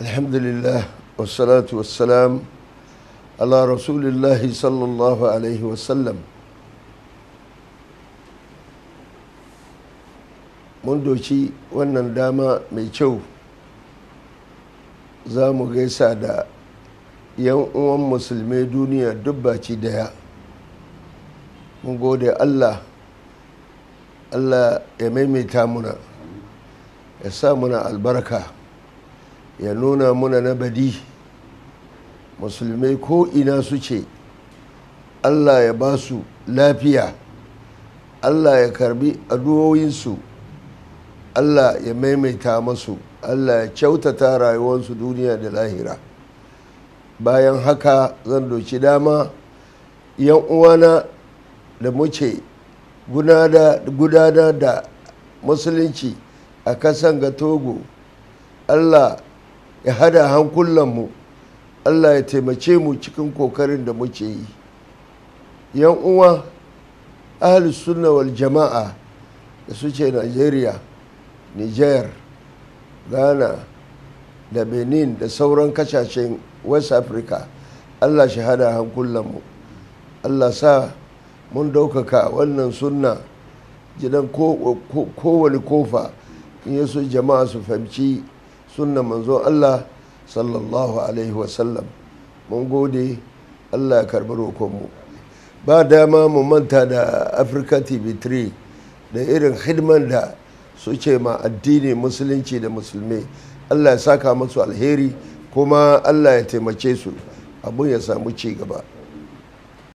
Alhamdulillah wassalatu wassalam ala rasulillahi sallallahu alaihi wasallam. Mun doci wannan dama mai kyau za mu gaisa da yan uwan musulmai duniya dubbaci daya. Mun gode Allah ya maimaita muna, ya sa muna albarka, ya nuna muna na badi. Musulmai ko ina su ce Allah ya ba su lafiya, Allah ya karbi addu'o'insu, Allah ya maimaita masu, Allah ya kyautata rayuwarsu duniya da lahira. Bayan haka zan doki dama yan uwana da muke gudanar da musulunci a kasan ga Togo, Allah ya hada hankulanmu, Allah ya taimake mu cikin kokarin da muke yi. Yan uwa Ahlussunnah wal jama'a da suke Nigeria, Niger, Ghana da Benin da sauran kasashen West Africa, Allah shi hada hankulanmu, Allah sa mun daukaka wannan sunna gidan kowane kofa, in yaso jama'a su fahimci sunna manzo Allah sallallahu alaihi wasallam. Mun gode, Allah ya karbi roƙonmu. Ba dama mu manta da Africa TV3 da irin hidiman da suke ma addini musulunci da musulmai. Allah ya saka masu alheri, kuma Allah ya taimake su, abun ya samu ci gaba.